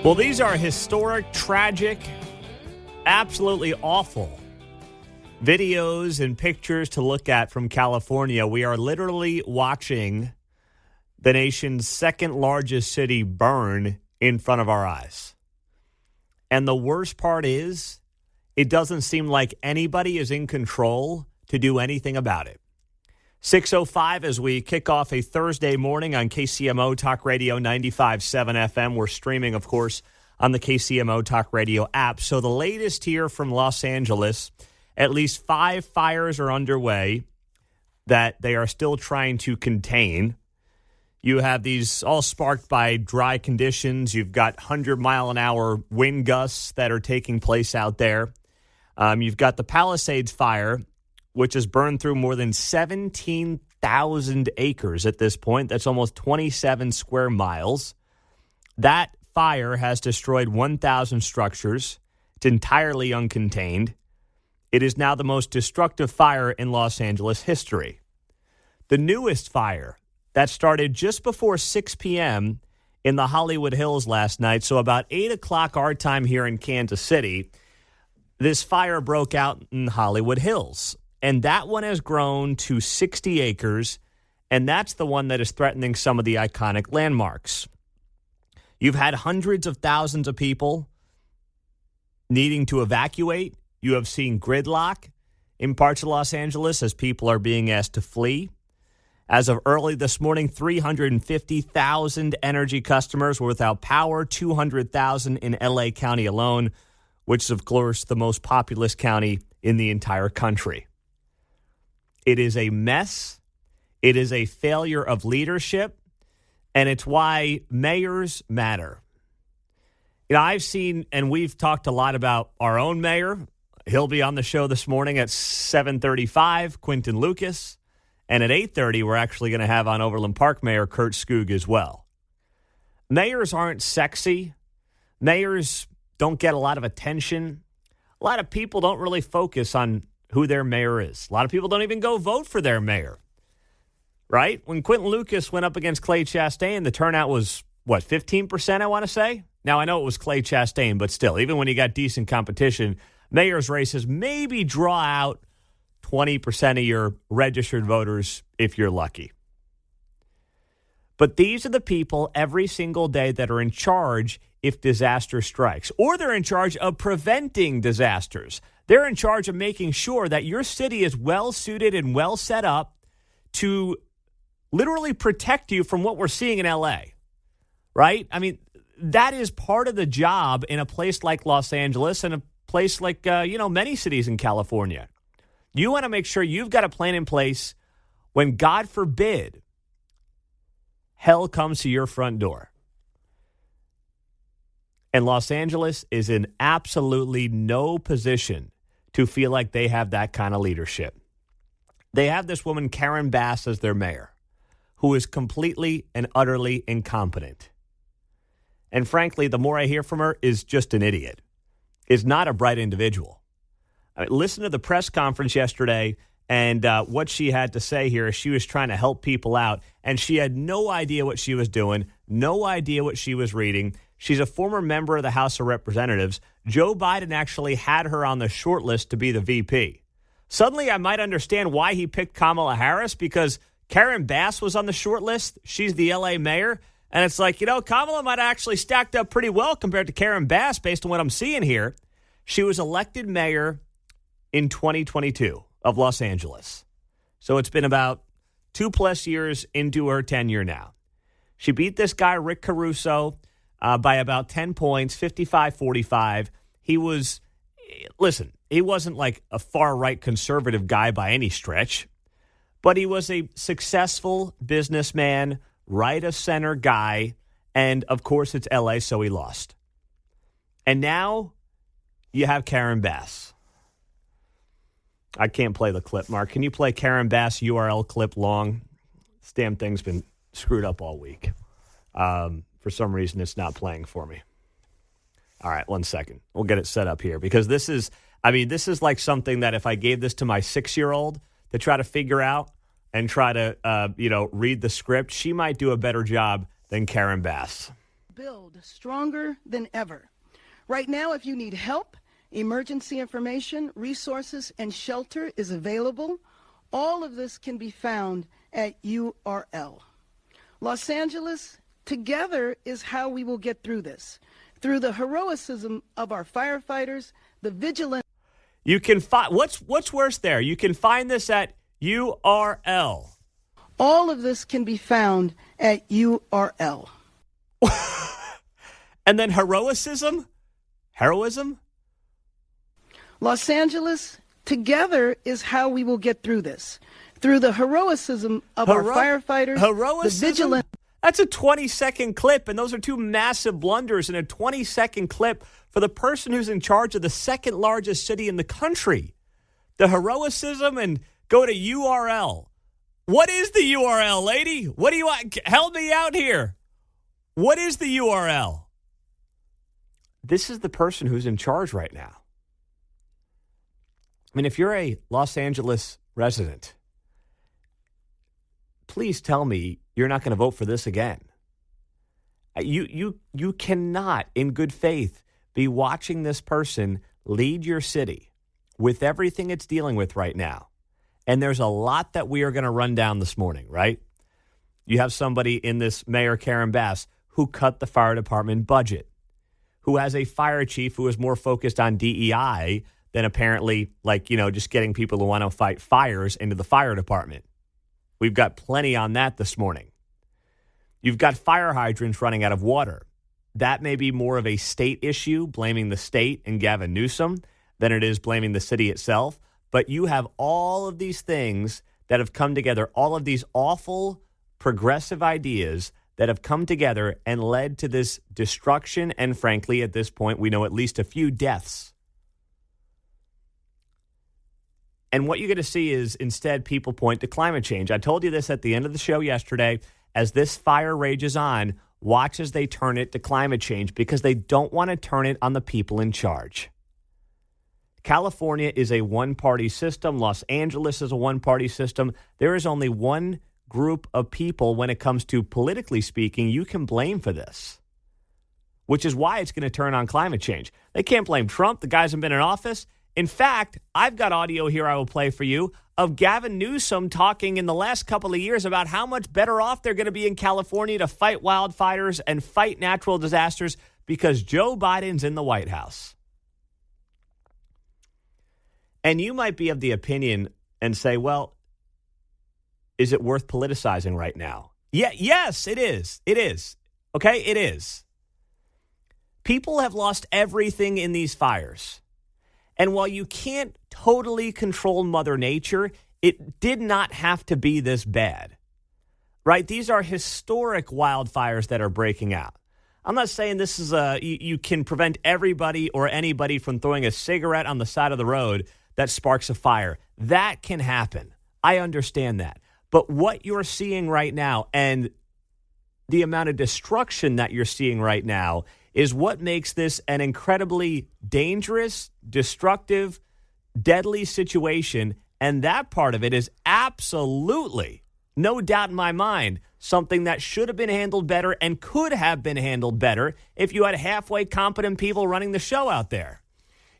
Well, these are historic, tragic, absolutely awful videos and pictures to look at from California. We are literally watching the nation's second largest city burn in front of our eyes. And the worst part is, it doesn't seem like anybody is in control to do anything about it. 6:05 as we kick off a Thursday morning on KCMO Talk Radio 95.7 FM. We're streaming, of course, on the KCMO Talk Radio app. So the latest here from Los Angeles, at least 5 fires are underway that they are still trying to contain. You have these all sparked by dry conditions. You've got 100-mile-an-hour wind gusts that are taking place out there. You've got the Palisades fire, which has burned through more than 17,000 acres at this point. That's almost 27 square miles. That fire has destroyed 1,000 structures. It's entirely uncontained. It is now the most destructive fire in Los Angeles history. The newest fire that started just before 6 p.m. in the Hollywood Hills last night, so about 8 o'clock our time here in Kansas City, this fire broke out in Hollywood Hills. And that one has grown to 60 acres, and that's the one that is threatening some of the iconic landmarks. You've had hundreds of thousands of people needing to evacuate. You have seen gridlock in parts of Los Angeles as people are being asked to flee. As of early this morning, 350,000 energy customers were without power, 200,000 in L.A. County alone, which is, of course, the most populous county in the entire country. It is a mess. It is a failure of leadership, and it's why mayors matter. You know, I've seen, and we've talked a lot about our own mayor. He'll be on the show this morning at 7:35, Quinton Lucas. And at 8:30, we're actually going to have on Overland Park Mayor Kurt Skoog as well. Mayors aren't sexy. Mayors don't get a lot of attention. A lot of people don't really focus on who their mayor is. A lot of people don't even go vote for their mayor, right? When Quinton Lucas went up against Clay Chastain, the turnout was, 15%, I want to say? Now, I know it was Clay Chastain, but still, even when you got decent competition, mayor's races maybe draw out 20% of your registered voters if you're lucky. But these are the people every single day that are in charge if disaster strikes, or they're in charge of preventing disasters. They're in charge of making sure that your city is well-suited and well set up to literally protect you from what we're seeing in L.A., right? I mean, that is part of the job in a place like Los Angeles and a place like, many cities in California. You want to make sure you've got a plan in place when, God forbid, hell comes to your front door. And Los Angeles is in absolutely no position to feel like they have that kind of leadership. They have this woman, Karen Bass, as their mayor, who is completely and utterly incompetent. And frankly, the more I hear from her, is just an idiot. Is not a bright individual. I mean, listen to the press conference yesterday and what she had to say here. She was trying to help people out, and she had no idea what she was doing, no idea what she was reading. She's a former member of the House of Representatives. Joe Biden actually had her on the short list to be the VP. Suddenly, I might understand why he picked Kamala Harris, because Karen Bass was on the short list. She's the L.A. mayor. And it's like, Kamala might have actually stacked up pretty well compared to Karen Bass based on what I'm seeing here. She was elected mayor in 2022 of Los Angeles. So it's been about 2+ years into her tenure now. She beat this guy, Rick Caruso, by about 10 points, 55-45. He wasn't like a far-right conservative guy by any stretch, but he was a successful businessman, right-of-center guy, and, of course, it's L.A., so he lost. And now you have Karen Bass. I can't play the clip, Mark. Can you play Karen Bass URL clip long? This damn thing's been screwed up all week. For some reason, it's not playing for me. All right, 1 second. We'll get it set up here because this is like something that if I gave this to my 6-year-old to try to figure out and try to, read the script, she might do a better job than Karen Bass. Build stronger than ever. Right now, if you need help, emergency information, resources, and shelter is available. All of this can be found at URL. Los Angeles, together is how we will get through this. Through the heroism of our firefighters, the vigilance. You can find what's worse there. You can find this at URL. All of this can be found at URL. And then heroism? Heroism? Los Angeles, together is how we will get through this. Through the heroism of our firefighters, the vigilance. That's a 20-second clip, and those are two massive blunders in a 20-second clip for the person who's in charge of the second largest city in the country. The heroism and go to URL. What is the URL, lady? What do you want? Help me out here. What is the URL? This is the person who's in charge right now. I mean, if you're a Los Angeles resident, please tell me you're not going to vote for this again. You cannot, in good faith, be watching this person lead your city with everything it's dealing with right now. And there's a lot that we are going to run down this morning, right? You have somebody in this Mayor Karen Bass who cut the fire department budget, who has a fire chief who is more focused on DEI than apparently, just getting people who want to fight fires into the fire department. We've got plenty on that this morning. You've got fire hydrants running out of water. That may be more of a state issue, blaming the state and Gavin Newsom, than it is blaming the city itself. But you have all of these things that have come together, all of these awful progressive ideas that have come together and led to this destruction. And frankly, at this point, we know at least a few deaths. And what you're going to see is instead people point to climate change. I told you this at the end of the show yesterday. As this fire rages on, watch as they turn it to climate change because they don't want to turn it on the people in charge. California is a one-party system. Los Angeles is a one-party system. There is only one group of people when it comes to, politically speaking, you can blame for this, which is why it's going to turn on climate change. They can't blame Trump. The guy hasn't been in office. In fact, I've got audio here I will play for you of Gavin Newsom talking in the last couple of years about how much better off they're going to be in California to fight wildfires and fight natural disasters because Joe Biden's in the White House. And you might be of the opinion and say, well, is it worth politicizing right now? Yeah, yes, it is. It is. Okay, it is. People have lost everything in these fires. And while you can't totally control Mother Nature, it did not have to be this bad, right? These are historic wildfires that are breaking out. I'm not saying this is you can prevent everybody or anybody from throwing a cigarette on the side of the road that sparks a fire. That can happen. I understand that. But what you're seeing right now and the amount of destruction that you're seeing right now is what makes this an incredibly dangerous, destructive, deadly situation. And that part of it is absolutely, no doubt in my mind, something that should have been handled better and could have been handled better if you had halfway competent people running the show out there.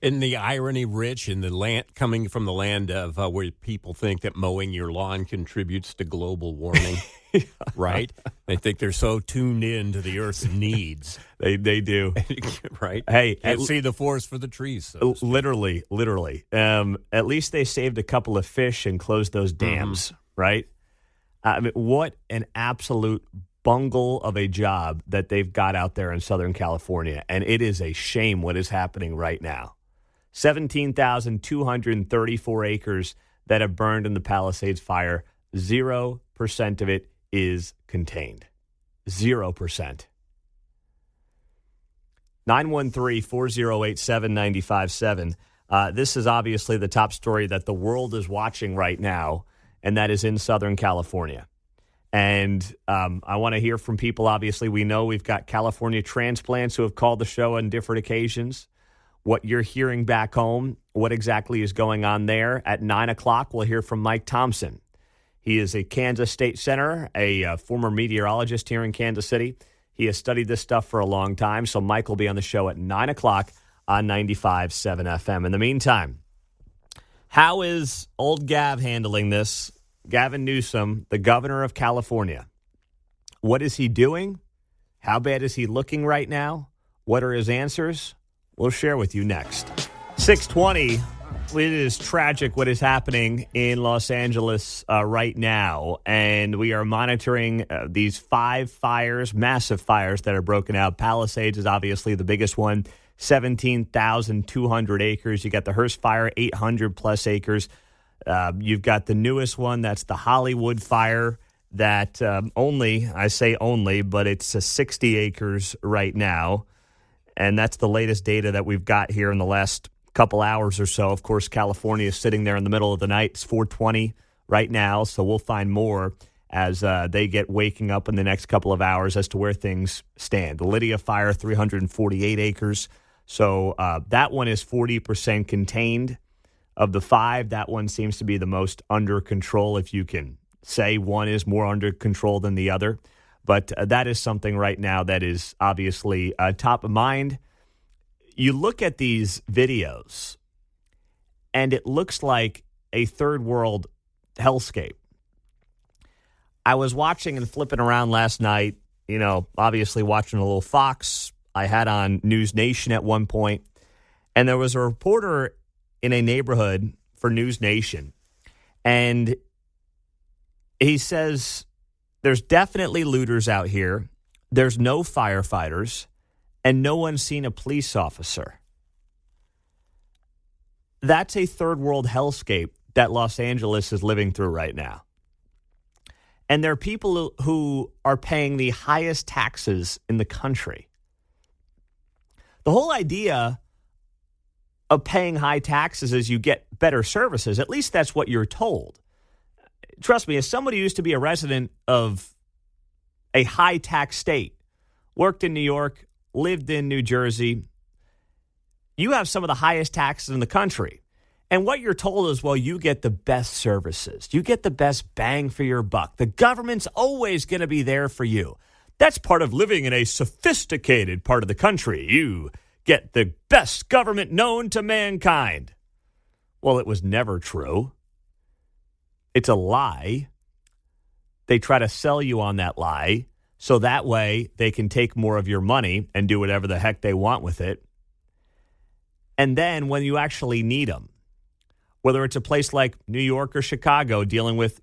Isn't the irony rich in the land coming from the land of where people think that mowing your lawn contributes to global warming, right? They think they're so tuned in to the Earth's needs. They do. Right? Hey, can't see the forest for the trees. So literally. At least they saved a couple of fish and closed those dams, right? I mean, what an absolute bungle of a job that they've got out there in Southern California. And it is a shame what is happening right now. 17,234 acres that have burned in the Palisades fire. 0% of it is contained. 0%. 913-408-7957. This is obviously the top story that the world is watching right now, and that is in Southern California. And I want to hear from people. Obviously, we know we've got California transplants who have called the show on different occasions. What you're hearing back home, what exactly is going on there. At 9 o'clock, we'll hear from Mike Thompson. He is a Kansas State Senator, a former meteorologist here in Kansas City. He has studied this stuff for a long time. So Mike will be on the show at 9 o'clock on 95.7 FM. In the meantime, how is old Gav handling this? Gavin Newsom, the governor of California. What is he doing? How bad is he looking right now? What are his answers? We'll share with you next. 6:20. It is tragic what is happening in Los Angeles right now, and we are monitoring these 5 fires, massive fires that are broken out. Palisades is obviously the biggest one, 17,200 acres. You got the Hearst fire, 800-plus acres. You've got the newest one, that's the Hollywood fire, that I say only, but it's 60 acres right now, and that's the latest data that we've got here in the last couple hours or so. Of course, California is sitting there in the middle of the night. It's 4:20 right now, so we'll find more as they get waking up in the next couple of hours as to where things stand. The Lydia fire, 348 acres. So that one is 40% contained. Of the 5, that one seems to be the most under control, if you can say one is more under control than the other. But that is something right now that is obviously top of mind. You look at these videos, and it looks like a third world hellscape. I was watching and flipping around last night, obviously watching a little Fox. I had on News Nation at one point, and there was a reporter in a neighborhood for News Nation, and he says there's definitely looters out here. There's no firefighters. And no one's seen a police officer. That's a third world hellscape that Los Angeles is living through right now. And there are people who are paying the highest taxes in the country. The whole idea of paying high taxes is you get better services. At least that's what you're told. Trust me, as somebody who used to be a resident of a high tax state, worked in New York, lived in New Jersey, you have some of the highest taxes in the country. And what you're told is, well, you get the best services. You get the best bang for your buck. The government's always going to be there for you. That's part of living in a sophisticated part of the country. You get the best government known to mankind. Well, it was never true. It's a lie. They try to sell you on that lie. So that way they can take more of your money and do whatever the heck they want with it. And then when you actually need them, whether it's a place like New York or Chicago dealing with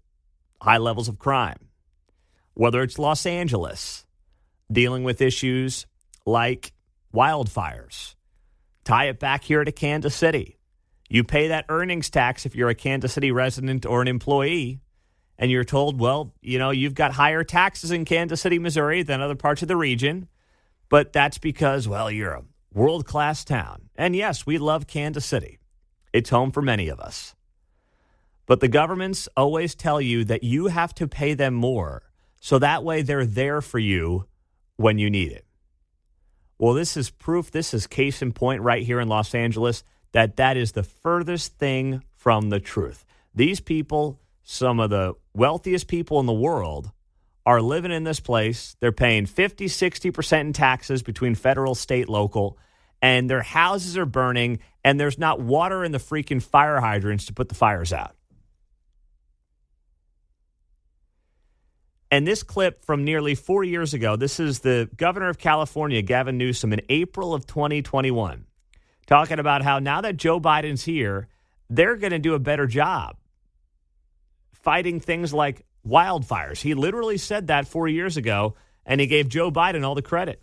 high levels of crime, whether it's Los Angeles dealing with issues like wildfires, tie it back here to Kansas City. You pay that earnings tax if you're a Kansas City resident or an employee. And you're told, well, you've got higher taxes in Kansas City, Missouri than other parts of the region. But that's because, well, you're a world-class town. And yes, we love Kansas City. It's home for many of us. But the governments always tell you that you have to pay them more. So that way they're there for you when you need it. Well, this is proof. This is case in point right here in Los Angeles that is the furthest thing from the truth. These people, some of the wealthiest people in the world, are living in this place. They're paying 50, 60% in taxes between federal, state, local, and their houses are burning, and there's not water in the freaking fire hydrants to put the fires out. And this clip from nearly 4 years ago, this is the governor of California, Gavin Newsom, in April of 2021, talking about how now that Joe Biden's here, they're going to do a better job fighting things like wildfires. He literally said that 4 years ago, and he gave Joe Biden all the credit.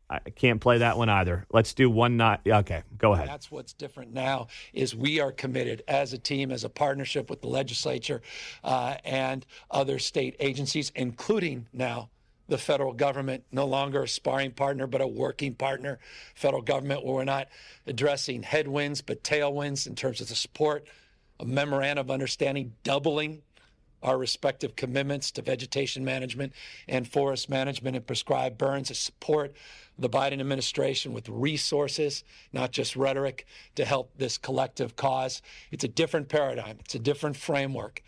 I can't play that one either. Let's do one not. Okay, go ahead. That's what's different now is we are committed as a team, as a partnership with the legislature and other state agencies, including now the federal government, no longer a sparring partner, but a working partner. Federal government, where we're not addressing headwinds, but tailwinds in terms of the support, a memorandum of understanding doubling our respective commitments to vegetation management and forest management and prescribed burns to support the Biden administration with resources, not just rhetoric, to help this collective cause. It's a different paradigm. It's a different framework.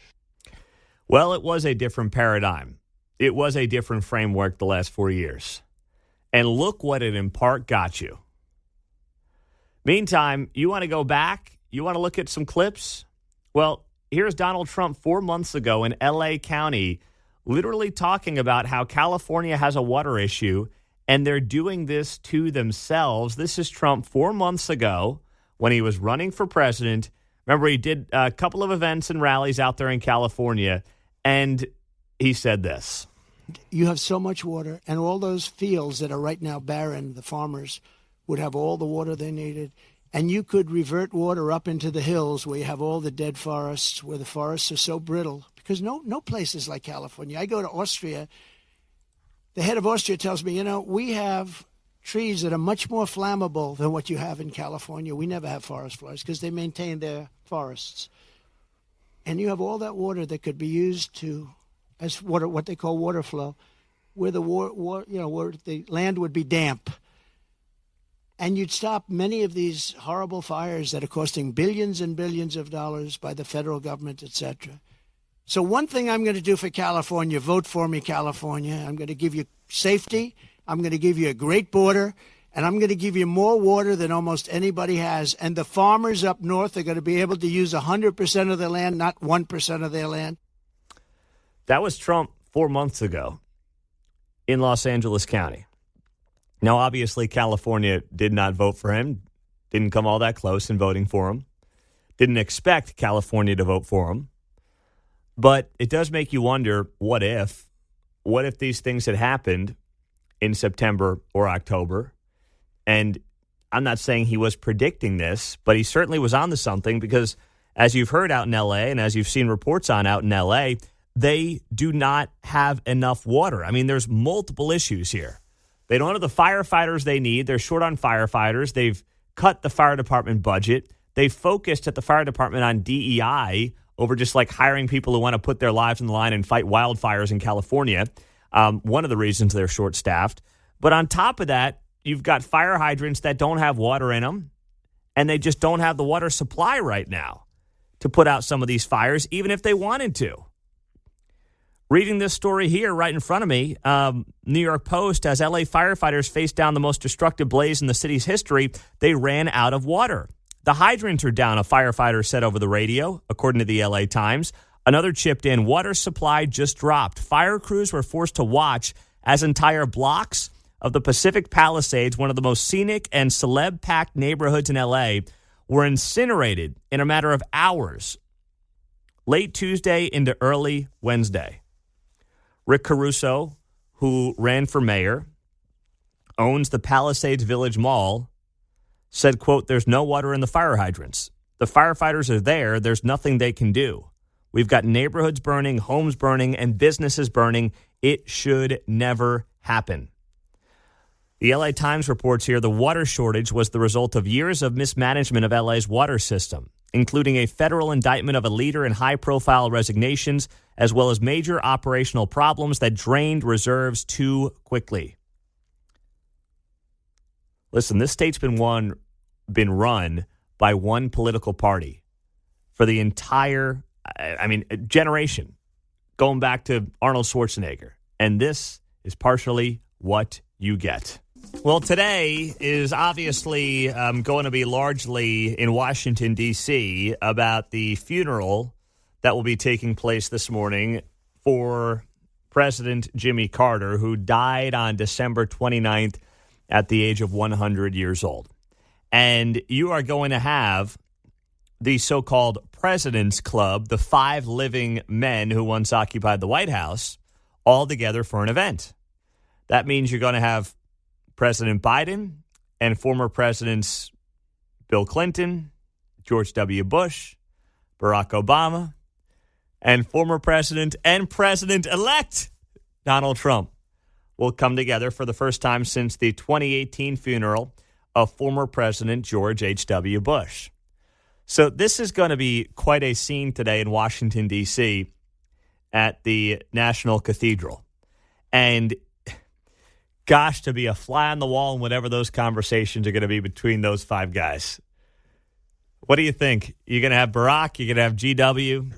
Well, it was a different paradigm. it was a different framework the last 4 years. And look what it in part got you. Meantime, you want to go back? You want to look at some clips? Well, here's Donald Trump 4 months ago in L.A. County literally talking about how California has a water issue, and they're doing this to themselves. This is Trump 4 months ago when he was running for president. Remember, he did a couple of events and rallies out there in California, and he said this. You have so much water, and all those fields that are right now barren, the farmers would have all the water they needed, and you could revert water up into the hills where you have all the dead forests, where the forests are so brittle, because no place is like California. I go to Austria. The head of Austria tells me, we have trees that are much more flammable than what you have in California. We never have forest fires because they maintain their forests. And you have all that water that could be used as water, what they call water flow, where where the land would be damp. And you'd stop many of these horrible fires that are costing billions and billions of dollars by the federal government, etc. So one thing I'm going to do for California, vote for me, California. I'm going to give you safety. I'm going to give you a great border. And I'm going to give you more water than almost anybody has. And the farmers up north are going to be able to use 100% of their land, not 1% of their land. That was Trump 4 months ago in Los Angeles County. Now, obviously, California did not vote for him, didn't come all that close in voting for him, didn't expect California to vote for him. But it does make you wonder, what if these things had happened in September or October? And I'm not saying he was predicting this, but he certainly was onto something because, as you've heard out in L.A. and as you've seen reports on out in L.A., they do not have enough water. I mean, there's multiple issues here. They don't have the firefighters they need. They're short on firefighters. They've cut the fire department budget. They focused at the fire department on DEI over just like hiring people who want to put their lives on the line and fight wildfires in California. One of the reasons they're short-staffed. But on top of that, you've got fire hydrants that don't have water in them, and they just don't have the water supply right now to put out some of these fires, even if they wanted to. Reading this story here right in front of me, New York Post, as LA firefighters faced down the most destructive blaze in the city's history, they ran out of water. The hydrants are down, a firefighter said over the radio, according to the LA Times. Another chipped in, water supply just dropped. Fire crews were forced to watch as entire blocks of the Pacific Palisades, one of the most scenic and celeb-packed neighborhoods in LA, were incinerated in a matter of hours, late Tuesday into early Wednesday. Rick Caruso, who ran for mayor, owns the Palisades Village Mall, said, quote, "There's no water in the fire hydrants. The firefighters are there. There's nothing they can do. We've got neighborhoods burning, homes burning, and businesses burning. It should never happen." The LA Times reports here the water shortage was the result of years of mismanagement of LA's water system, including a federal indictment of a leader and high-profile resignations, as well as major operational problems that drained reserves too quickly. Listen, this state's been run by one political party for the entire, generation, going back to Arnold Schwarzenegger. And this is partially what you get. Well, today is obviously going to be largely in Washington, D.C., about the funeral that will be taking place this morning for President Jimmy Carter, who died on December 29th at the age of 100 years old. And you are going to have the so-called President's Club, the 5 living men who once occupied the White House, all together for an event. That means you're going to have President Biden and former presidents Bill Clinton, George W. Bush, Barack Obama, and former president and president-elect Donald Trump will come together for the first time since the 2018 funeral of former President George H.W. Bush. So this is going to be quite a scene today in Washington, D.C. at the National Cathedral. And gosh, to be a fly on the wall in whatever those conversations are going to be between those 5 guys. What do you think? You're going to have Barack, you're going to have GW,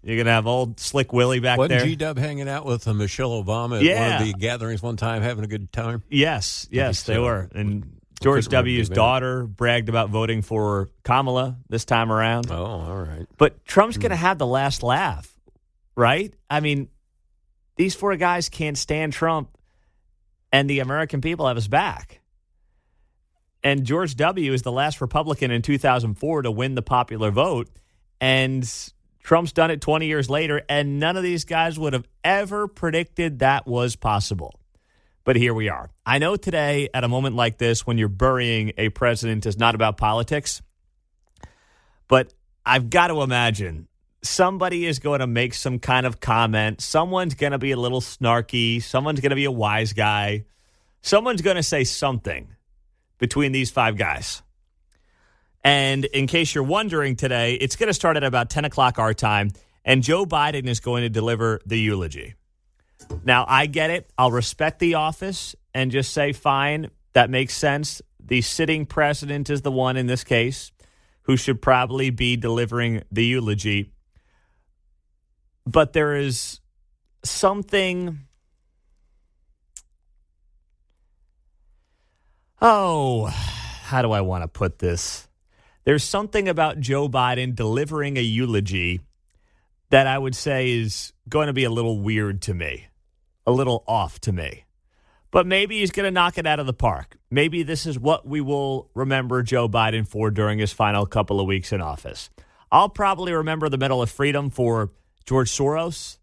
You're going to have old Slick Willie back Wasn't there. G-Dub hanging out with Michelle Obama at one of the gatherings one time, having a good time? Yes, they so. were. And George W.'s daughter bragged about voting for Kamala this time around. Oh, all right. But Trump's going to have the last laugh, right? I mean, these four guys can't stand Trump, and the American people have his back. And George W. is the last Republican in 2004 to win the popular vote, and Trump's done it 20 years later, and none of these guys would have ever predicted that was possible. But here we are. I know today, at a moment like this, when you're burying a president, is not about politics, but I've got to imagine somebody is going to make some kind of comment. Someone's going to be a little snarky. Someone's going to be a wise guy. Someone's going to say something between these five guys. And in case you're wondering today, it's going to start at about 10 o'clock our time, and Joe Biden is going to deliver the eulogy. Now, I get it. I'll respect the office and just say, fine, that makes sense. The sitting president is the one in this case who should probably be delivering the eulogy. But there is something... how do I want to put this? There's something about Joe Biden delivering a eulogy that I would say is going to be a little weird to me, a little off to me. But maybe he's going to knock it out of the park. Maybe this is what we will remember Joe Biden for during his final couple of weeks in office. I'll probably remember the Medal of Freedom for George Soros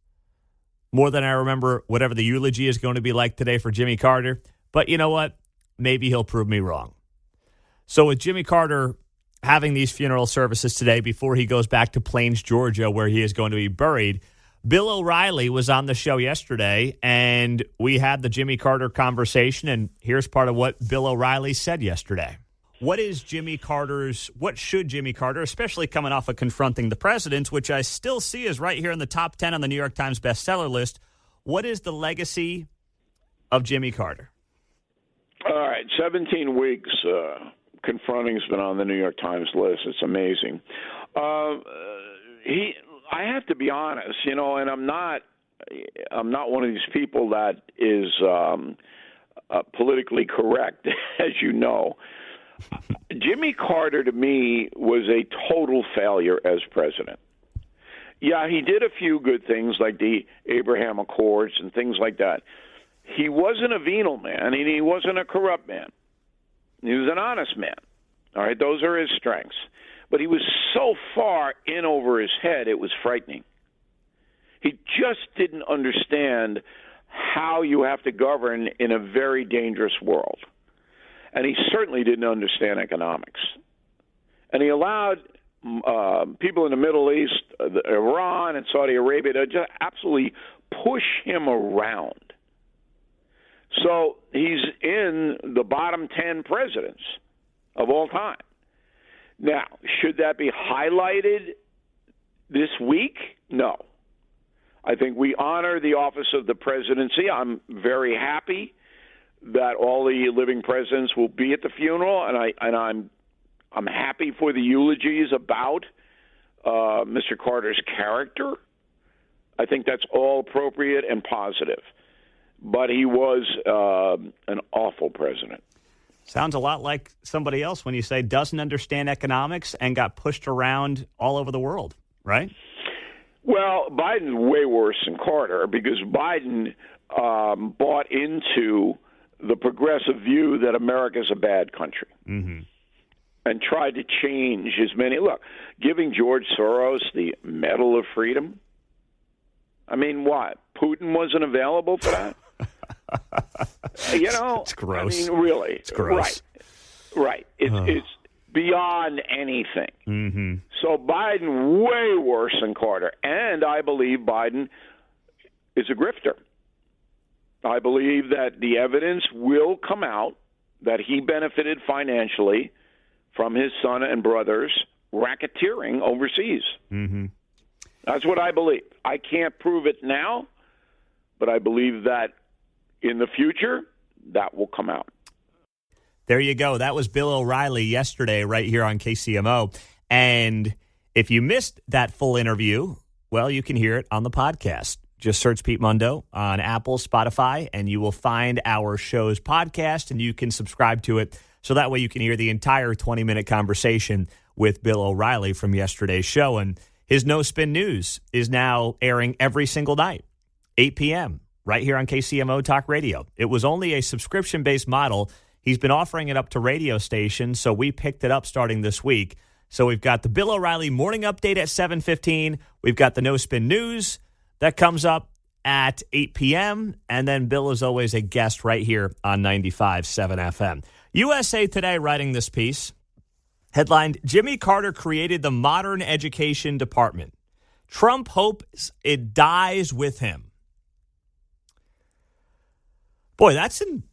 more than I remember whatever the eulogy is going to be like today for Jimmy Carter. But you know what? Maybe he'll prove me wrong. So with Jimmy Carter having these funeral services today before he goes back to Plains, Georgia, where he is going to be buried, Bill O'Reilly was on the show yesterday, and we had the Jimmy Carter conversation, and here's part of what Bill O'Reilly said yesterday. What should Jimmy Carter, especially coming off of confronting the president, which I still see is right here in the top 10 on the New York Times bestseller list, what is the legacy of Jimmy Carter? All right, 17 weeks confronting's been on the New York Times list. It's amazing. I have to be honest, and I'm not one of these people that is politically correct, as you know. Jimmy Carter, to me, was a total failure as president. Yeah, he did a few good things like the Abraham Accords and things like that. He wasn't a venal man, and he wasn't a corrupt man. He was an honest man. All right, those are his strengths. But he was so far in over his head, it was frightening. He just didn't understand how you have to govern in a very dangerous world. And he certainly didn't understand economics. And he allowed people in the Middle East, Iran and Saudi Arabia, to just absolutely push him around. So he's in the bottom 10 presidents of all time. Now, should that be highlighted this week? No. I think we honor the office of the presidency. I'm very happy that all the living presidents will be at the funeral, and I'm happy for the eulogies about Mr. Carter's character. I think that's all appropriate and positive. But he was an awful president. Sounds a lot like somebody else when you say doesn't understand economics and got pushed around all over the world, right? Well, Biden's way worse than Carter because Biden bought into the progressive view that America's a bad country and tried to change as many. Look, giving George Soros the Medal of Freedom. I mean, what? Putin wasn't available for that? It's gross. I mean, really. It's gross. Right. It's beyond anything. So Biden, way worse than Carter. And I believe Biden is a grifter. I believe that the evidence will come out that he benefited financially from his son and brothers racketeering overseas. That's what I believe. I can't prove it now, but I believe that in the future, that will come out. There you go. That was Bill O'Reilly yesterday right here on KCMO. And if you missed that full interview, Well, you can hear it on the podcast. Just search Pete Mundo on Apple, Spotify, and you will find our show's podcast, and you can subscribe to it so that way you can hear the entire 20-minute conversation with Bill O'Reilly from yesterday's show. And his No Spin News is now airing every single night, 8 p.m., right here on KCMO Talk Radio. It was only a subscription-based model. He's been offering it up to radio stations, so we picked it up starting this week. So we've got the Bill O'Reilly Morning Update at 7:15. We've got the No Spin News that comes up at 8 p.m. And then Bill is always a guest right here on 95.7 FM. USA Today writing this piece, headlined, Jimmy Carter created the modern education department. Trump hopes it dies with him. Boy, that's an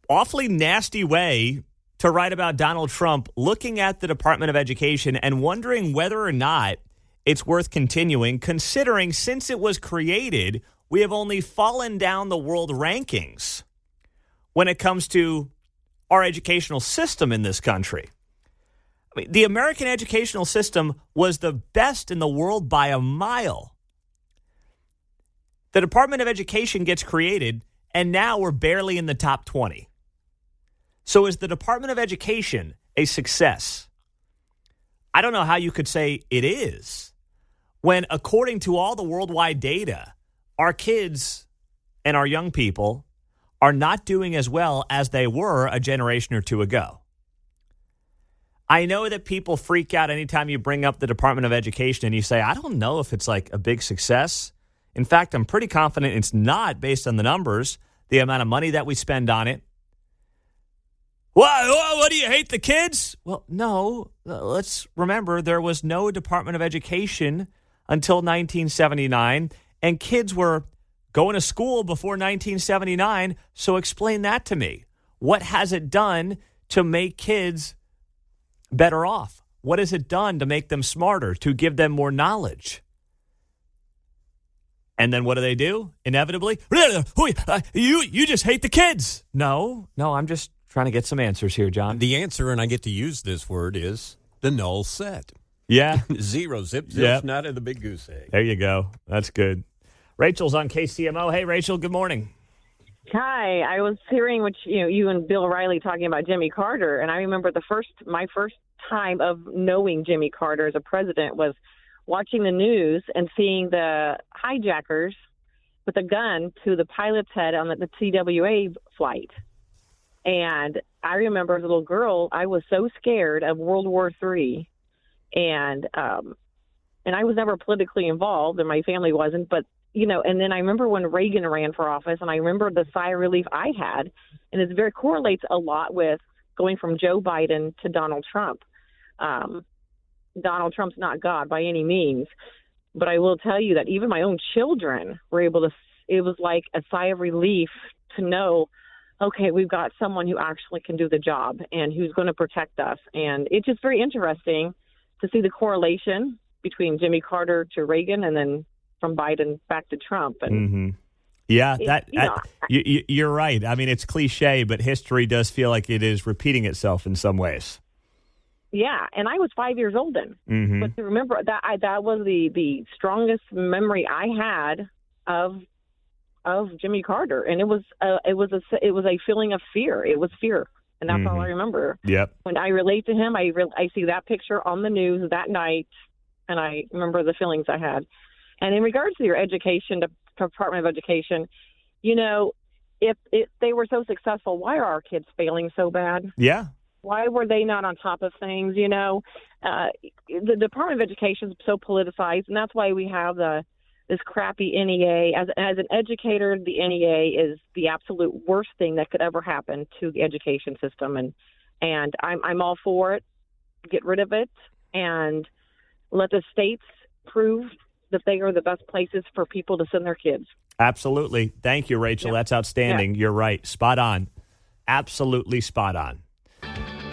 awfully nasty way to write about Donald Trump looking at the Department of Education and wondering whether or not it's worth continuing, considering since it was created, we have only fallen down the world rankings when it comes to our educational system in this country. I mean, the American educational system was the best in the world by a mile. The Department of Education gets created, and now we're barely in the top 20. So is the Department of Education a success? I don't know how you could say it is when, according to all the worldwide data, our kids and our young people are not doing as well as they were a generation or two ago. I know that people freak out anytime you bring up the Department of Education and you say, I don't know if it's like a big success. In fact, I'm pretty confident it's not based on the numbers, the amount of money that we spend on it. What do you hate the kids? Well, no. Let's remember there was no Department of Education until 1979, and kids were going to school before 1979. So explain that to me. What has it done to make kids better off? What has it done to make them smarter, to give them more knowledge? And then what do? Inevitably, you just hate the kids. No, I'm just trying to get some answers here, John. The answer, and I get to use this word, is the null set. Yeah. Zero, zip, Yep. not in the big goose egg. There you go. That's good. Rachel's on KCMO. Hey, Rachel, good morning. Hi. I was hearing what you and Bill O'Reilly talking about Jimmy Carter, and I remember my first time of knowing Jimmy Carter as a president was watching the news and seeing the hijackers with a gun to the pilot's head on the TWA flight. And I remember as a little girl, I was so scared of World War III, and I was never politically involved, and my family wasn't. But and then I remember when Reagan ran for office, and I remember the sigh of relief I had, and it very correlates a lot with going from Joe Biden to Donald Trump. Donald Trump's not God by any means, but I will tell you that even my own children were able to. It was like a sigh of relief to know, okay, we've got someone who actually can do the job and who's going to protect us. And it's just very interesting to see the correlation between Jimmy Carter to Reagan and then from Biden back to Trump. And Yeah, you're right. I mean, it's cliche, but history does feel like it is repeating itself in some ways. Yeah, and I was 5 years old then. But to remember that was the strongest memory I had of Jimmy Carter, and it was a feeling of fear. It was fear, and that's all I remember. Yep. When I relate to him, I see that picture on the news that night, and I remember the feelings I had. And in regards to your education, the Department of Education, if they were so successful, why are our kids failing so bad? Yeah. Why were they not on top of things? The Department of Education is so politicized, and that's why we have this crappy NEA. As an educator, the NEA is the absolute worst thing that could ever happen to the education system, and I'm all for it. Get rid of it and let the states prove that they are the best places for people to send their kids. Absolutely. Thank you, Rachel. That's outstanding. You're right. Spot on. Absolutely spot on.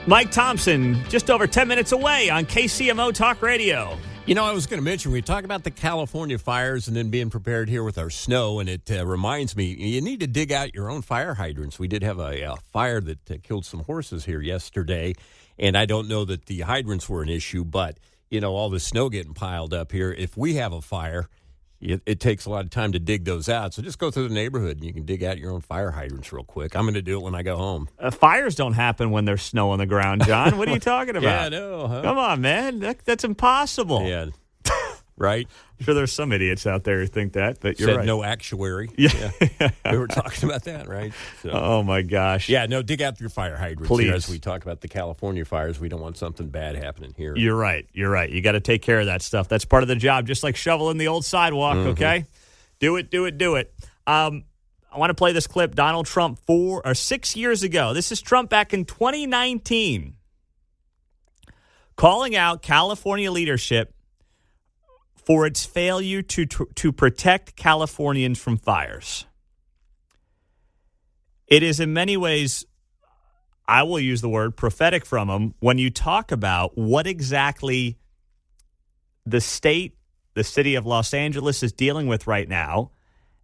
Mike Thompson, just over 10 minutes away on KCMO Talk Radio. I was going to mention, we talk about the California fires and then being prepared here with our snow, and it reminds me, you need to dig out your own fire hydrants. We did have a fire that killed some horses here yesterday, and I don't know that the hydrants were an issue, but all the snow getting piled up here. If we have a fire, it takes a lot of time to dig those out. So just go through the neighborhood and you can dig out your own fire hydrants real quick. I'm going to do it when I go home. Fires don't happen when there's snow on the ground, John. What are you talking about? Yeah, I know. Huh? Come on, man. That's impossible. Yeah. Right? I'm sure there's some idiots out there who think that, but you're Said right. no actuary. Yeah. We were talking about that, right? So. Oh, my gosh. Yeah, no, dig out your fire hydrants. Please. As we talk about the California fires, we don't want something bad happening here. You're right. You got to take care of that stuff. That's part of the job, just like shoveling the old sidewalk, okay? Do it. I want to play this clip. Donald Trump 6 years ago. This is Trump back in 2019 calling out California leadership for its failure to protect Californians from fires. It is in many ways, I will use the word prophetic from him, when you talk about what exactly the state, the city of Los Angeles is dealing with right now,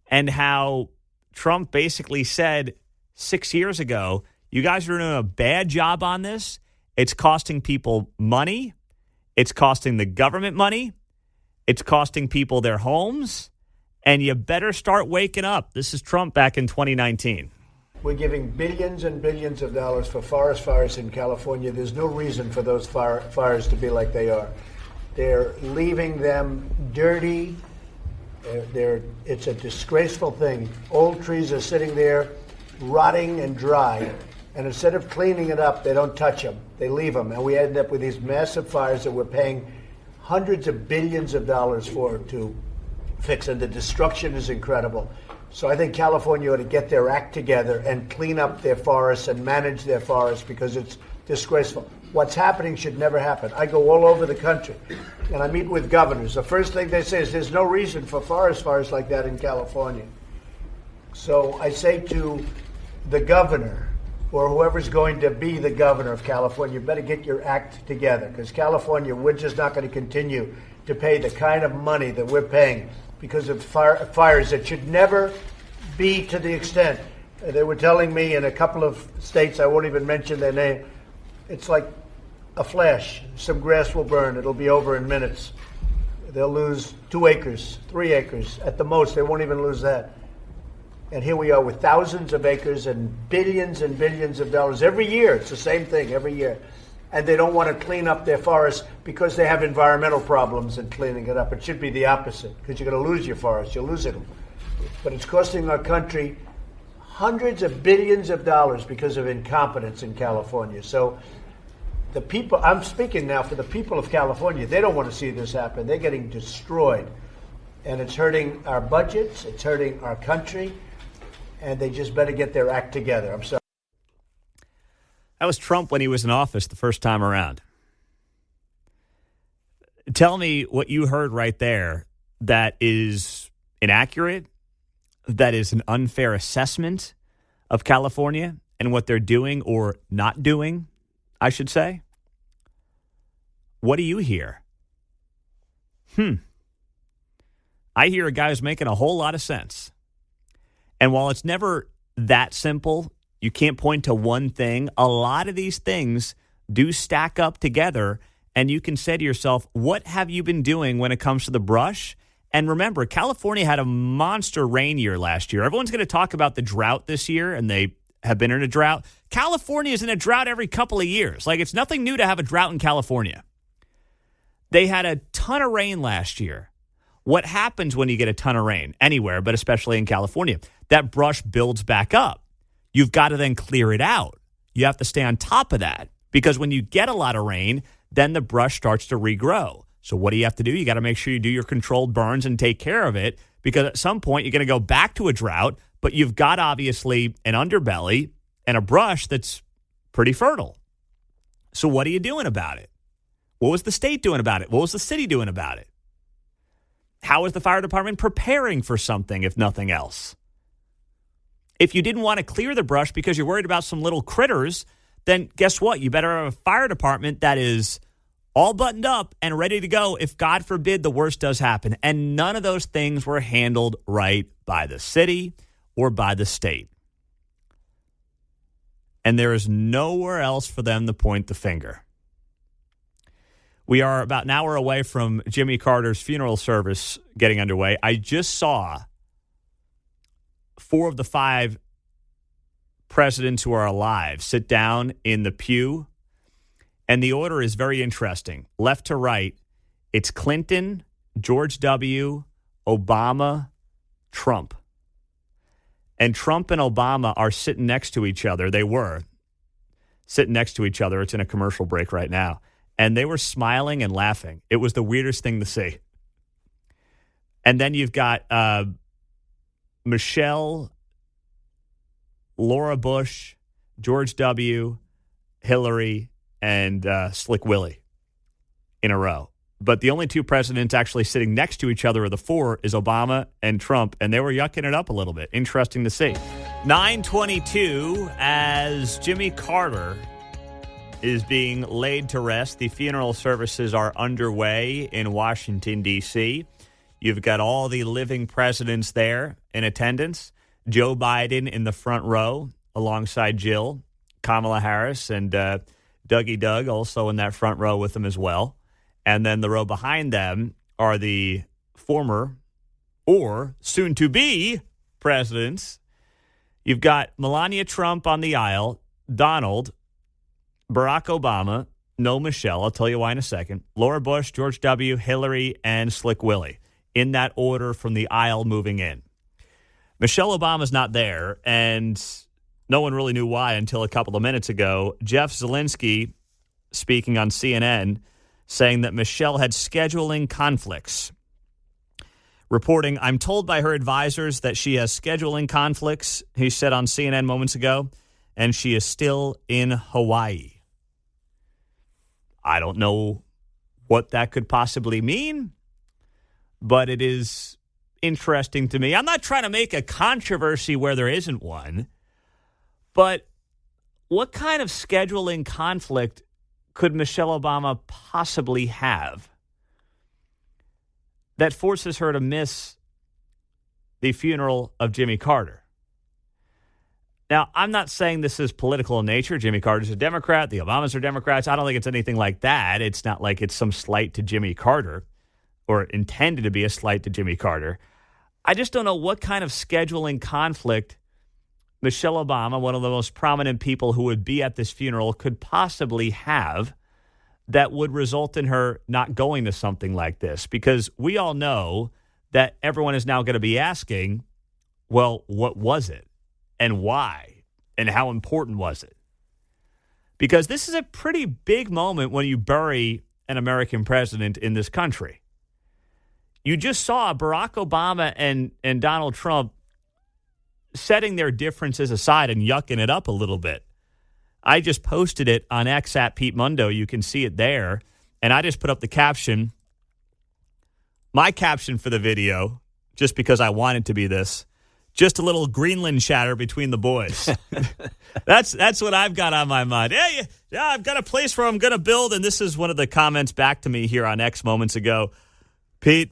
and how Trump basically said 6 years ago, you guys are doing a bad job on this. It's costing people money. It's costing the government money. It's costing people their homes, and you better start waking up. This is Trump back in 2019. We're giving billions and billions of dollars for forest fires in California. There's no reason for those fires to be like they are. They're leaving them dirty. It's a disgraceful thing. Old trees are sitting there rotting and dry, and instead of cleaning it up, they don't touch them. They leave them, and we end up with these massive fires that we're paying hundreds of billions of dollars to fix, and the destruction is incredible. So I think California ought to get their act together and clean up their forests and manage their forests, because it's disgraceful. What's happening should never happen. I go all over the country and I meet with governors. The first thing they say is there's no reason for forest fires like that in California. So I say to the governor, or whoever's going to be the governor of California, you better get your act together, because California, we're just not going to continue to pay the kind of money that we're paying because of fires that should never be to the extent. They were telling me in a couple of states, I won't even mention their name, it's like a flash. Some grass will burn. It'll be over in minutes. They'll lose 2 acres, 3 acres at the most. They won't even lose that. And here we are with thousands of acres and billions of dollars every year. It's the same thing every year. And they don't want to clean up their forests because they have environmental problems in cleaning it up. It should be the opposite, because you're going to lose your forests. You're losing them. But it's costing our country hundreds of billions of dollars because of incompetence in California. So the people, I'm speaking now for the people of California, they don't want to see this happen. They're getting destroyed. And it's hurting our budgets. It's hurting our country. And they just better get their act together. I'm sorry. That was Trump when he was in office the first time around. Tell me what you heard right there that is inaccurate, that is an unfair assessment of California and what they're doing or not doing, I should say. What do you hear? I hear a guy who's making a whole lot of sense. And while it's never that simple, you can't point to one thing. A lot of these things do stack up together, and you can say to yourself, what have you been doing when it comes to the brush? And remember, California had a monster rain year last year. Everyone's going to talk about the drought this year, and they have been in a drought. California is in a drought every couple of years. Like, it's nothing new to have a drought in California. They had a ton of rain last year. What happens when you get a ton of rain anywhere, but especially in California? That brush builds back up. You've got to then clear it out. You have to stay on top of that, because when you get a lot of rain, then the brush starts to regrow. So what do you have to do? You got to make sure you do your controlled burns and take care of it, because at some point you're going to go back to a drought, but you've got obviously an underbelly and a brush that's pretty fertile. So what are you doing about it? What was the state doing about it? What was the city doing about it? How is the fire department preparing for something, if nothing else? If you didn't want to clear the brush because you're worried about some little critters, then guess what? You better have a fire department that is all buttoned up and ready to go if, God forbid, the worst does happen. And none of those things were handled right by the city or by the state. And there is nowhere else for them to point the finger. We are about an hour away from Jimmy Carter's funeral service getting underway. I just saw 4 of the 5 presidents who are alive sit down in the pew, and the order is very interesting. Left to right, it's Clinton, George W., Obama, Trump. And Trump and Obama are sitting next to each other. They were sitting next to each other. It's in a commercial break right now. And they were smiling and laughing. It was the weirdest thing to see. And then you've got Michelle, Laura Bush, George W., Hillary, and Slick Willie in a row. But the only 2 presidents actually sitting next to each other of the 4 is Obama and Trump, and they were yucking it up a little bit. Interesting to see. 9:22 as Jimmy Carter is being laid to rest. The funeral services are underway in Washington, D.C. You've got all the living presidents there in attendance. Joe Biden in the front row alongside Jill, Kamala Harris, and Dougie Doug also in that front row with them as well. And then the row behind them are the former or soon-to-be presidents. You've got Melania Trump on the aisle, Donald, Barack Obama, no Michelle, I'll tell you why in a second, Laura Bush, George W., Hillary, and Slick Willie, in that order from the aisle moving in. Michelle Obama's not there, and no one really knew why until a couple of minutes ago. Jeff Zelensky, speaking on CNN, saying that Michelle had scheduling conflicts. Reporting, I'm told by her advisors that she has scheduling conflicts, he said on CNN moments ago, and she is still in Hawaii. I don't know what that could possibly mean, but it is interesting to me. I'm not trying to make a controversy where there isn't one, but what kind of scheduling conflict could Michelle Obama possibly have that forces her to miss the funeral of Jimmy Carter? Now, I'm not saying this is political in nature. Jimmy Carter's a Democrat. The Obamas are Democrats. I don't think it's anything like that. It's not like it's some slight to Jimmy Carter or intended to be a slight to Jimmy Carter. I just don't know what kind of scheduling conflict Michelle Obama, one of the most prominent people who would be at this funeral, could possibly have that would result in her not going to something like this. Because we all know that everyone is now going to be asking, well, what was it? And why? And how important was it? Because this is a pretty big moment when you bury an American president in this country. You just saw Barack Obama and Donald Trump setting their differences aside and yucking it up a little bit. I just posted it on X at Pete Mundo. You can see it there. And I just put up the caption. My caption for the video, just because I wanted to be this, just a little Greenland chatter between the boys. That's what I've got on my mind. Yeah, I've got a place where I'm going to build, and this is one of the comments back to me here on X moments ago. Pete,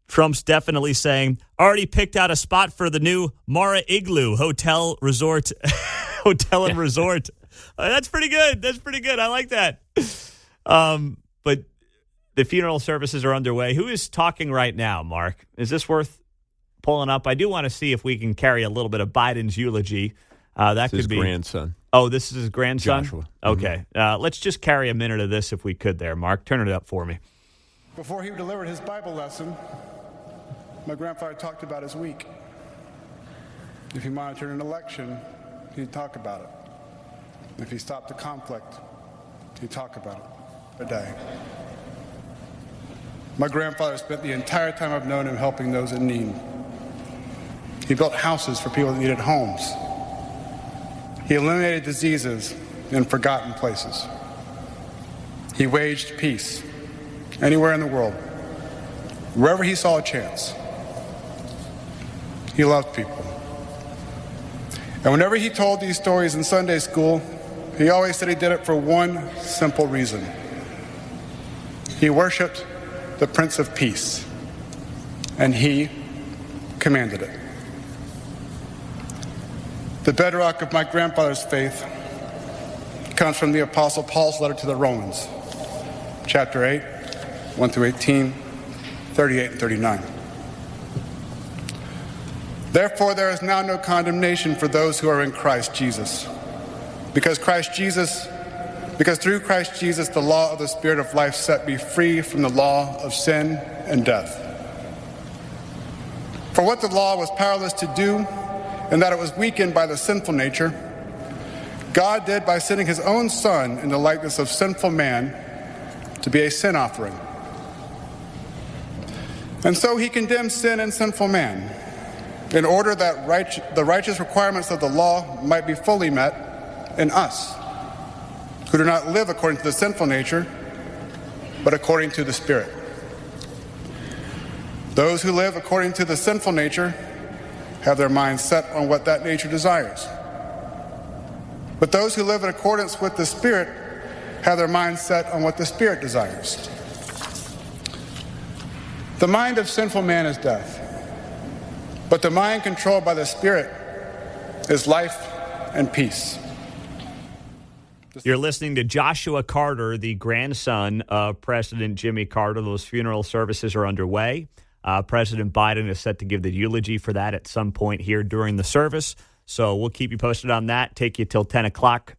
Trump's definitely saying, already picked out a spot for the new Mara Igloo Hotel Resort. Hotel and Resort. That's pretty good. That's pretty good. I like that. But the funeral services are underway. Who is talking right now, Mark? Is this worth pulling up? I do want to see if we can carry a little bit of Biden's eulogy. That could be his grandson. Oh, this is his grandson? Joshua. Okay. Let's just carry a minute of this if we could there, Mark. Turn it up for me. Before he delivered his Bible lesson, my grandfather talked about his week. If he monitored an election, he'd talk about it. If he stopped a conflict, he'd talk about it a day. My grandfather spent the entire time I've known him helping those in need. He built houses for people that needed homes. He eliminated diseases in forgotten places. He waged peace anywhere in the world, wherever he saw a chance. He loved people. And whenever he told these stories in Sunday school, he always said he did it for one simple reason. He worshiped the Prince of Peace, and he commanded it. The bedrock of my grandfather's faith comes from the Apostle Paul's letter to the Romans. chapter 8, 1 through 18, 38 and 39. Therefore, there is now no condemnation for those who are in Christ Jesus. Because through Christ Jesus, the law of the Spirit of life set me free from the law of sin and death. For what the law was powerless to do, in that it was weakened by the sinful nature, God did by sending his own Son in the likeness of sinful man to be a sin offering. And so he condemned sin and sinful man, in order that the righteous requirements of the law might be fully met in us, who do not live according to the sinful nature, but according to the Spirit. Those who live according to the sinful nature have their minds set on what that nature desires. But those who live in accordance with the Spirit have their minds set on what the Spirit desires. The mind of sinful man is death, but the mind controlled by the Spirit is life and peace. You're listening to Joshua Carter, the grandson of President Jimmy Carter. Those funeral services are underway. President Biden is set to give the eulogy for that at some point here during the service. So we'll keep you posted on that. Take you till 10 o'clock